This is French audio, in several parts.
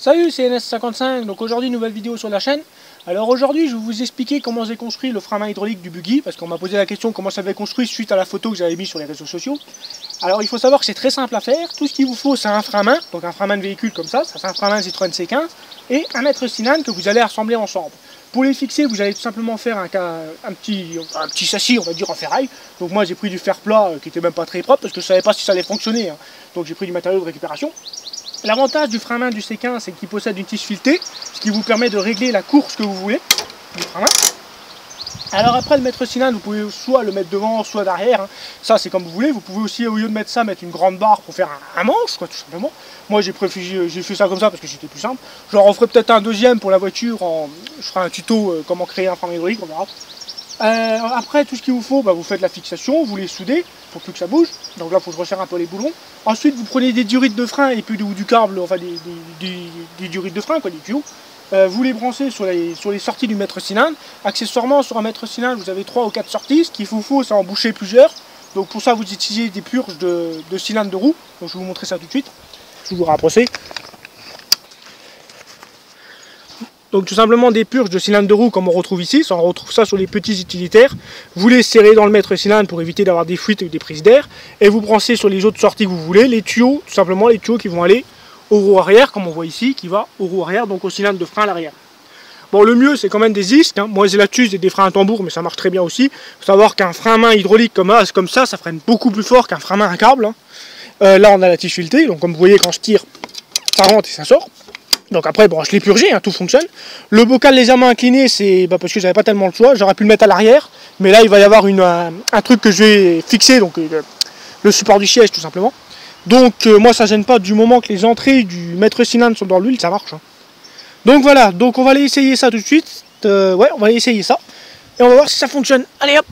Salut, c'est NS55, donc aujourd'hui nouvelle vidéo sur la chaîne. Alors aujourd'hui je vais vous expliquer comment j'ai construit le frein à main hydraulique du buggy, parce qu'on m'a posé la question comment j'avais construit suite à la photo que j'avais mise sur les réseaux sociaux. Alors il faut savoir que c'est très simple à faire, tout ce qu'il vous faut c'est un frein à main, donc un frein à main de véhicule comme ça c'est un frein à main Citroën C15, et un mètre cylindre que vous allez assembler ensemble. Pour les fixer, vous allez tout simplement faire un petit châssis, on va dire, en ferraille. Donc moi j'ai pris du fer plat qui était même pas très propre, parce que je savais pas si ça allait fonctionner, hein. Donc j'ai pris du matériau de récupération. L'avantage du frein à main du C15, c'est qu'il possède une tige filetée, ce qui vous permet de régler la course que vous voulez du frein à main. Alors après le mètre cylindre, vous pouvez soit le mettre devant, soit derrière, hein. Ça c'est comme vous voulez. Vous pouvez aussi, au lieu de mettre ça, mettre une grande barre pour faire un manche, quoi, tout simplement. Moi j'ai fait ça comme ça parce que c'était plus simple. J'en referai peut-être un deuxième pour la voiture, je ferai un tuto comment créer un frein hydraulique, on verra. Après tout ce qu'il vous faut, vous faites la fixation, vous les soudez pour plus que ça bouge. Donc là il faut que je resserre un peu les boulons. Ensuite vous prenez des durites de frein et puis du câble, enfin des durites de frein, quoi, des tuyaux. Vous les branchez sur les sorties du mètre cylindre. Accessoirement sur un mètre cylindre vous avez 3 ou 4 sorties. Ce qu'il vous faut c'est en boucher plusieurs. Donc pour ça vous utilisez des purges de cylindres de roue. Donc je vais vous montrer ça tout de suite. Je vais vous rapprocher. Donc tout simplement des purges de cylindres de roue comme on retrouve ici, on retrouve ça sur les petits utilitaires. Vous les serrez dans le mètre cylindre pour éviter d'avoir des fuites avec des prises d'air. Et vous branchez sur les autres sorties que vous voulez, les tuyaux, tout simplement les tuyaux qui vont aller au roue arrière, comme on voit ici, qui va au roue arrière, donc au cylindre de frein à l'arrière. Bon, le mieux c'est quand même des disques, hein. Moi j'ai là-dessus des freins à tambour, mais ça marche très bien aussi. Il faut savoir qu'un frein à main hydraulique comme ça freine beaucoup plus fort qu'un frein à main à câble, hein. Là on a la tige filetée, donc comme vous voyez quand je tire, ça rentre et ça sort. Donc après, bon, je l'ai purgé, hein, tout fonctionne. Le bocal légèrement incliné, c'est parce que j'avais pas tellement le choix. J'aurais pu le mettre à l'arrière, mais là il va y avoir un truc que je vais fixer, donc le support du siège tout simplement. Donc moi ça gêne pas du moment que les entrées du mètre cylindre sont dans l'huile, ça marche, hein. Donc voilà, donc on va aller essayer ça tout de suite. Ouais, on va aller essayer ça et on va voir si ça fonctionne. Allez hop.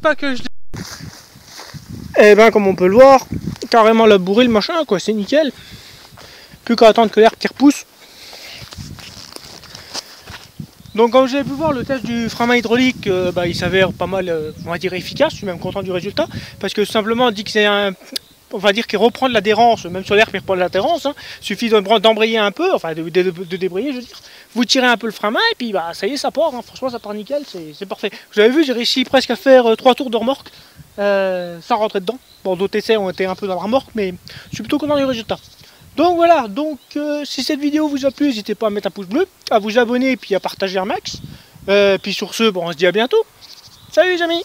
pas que je... Eh ben, comme on peut le voir, carrément labouré le machin, quoi, c'est nickel. Plus qu'à attendre que l'air qui repousse. Donc comme vous avez pu voir, le test du frein à main hydraulique, il s'avère pas mal, on va dire efficace. Je suis même content du résultat, parce que simplement on dit que c'est un... On va dire qu'il reprend de l'adhérence, même sur l'air, il reprend de l'adhérence. Hein. Il suffit d'embrayer un peu, enfin de débrayer, je veux dire. Vous tirez un peu le frein à main et puis ça y est, ça part. Hein. Franchement, ça part nickel, c'est parfait. Vous avez vu, j'ai réussi presque à faire 3 tours de remorque sans rentrer dedans. Bon, d'autres essais ont été un peu dans la remorque, mais je suis plutôt content du résultat. Donc voilà, si cette vidéo vous a plu, n'hésitez pas à mettre un pouce bleu, à vous abonner et puis à partager un max. Puis sur ce, on se dit à bientôt. Salut les amis!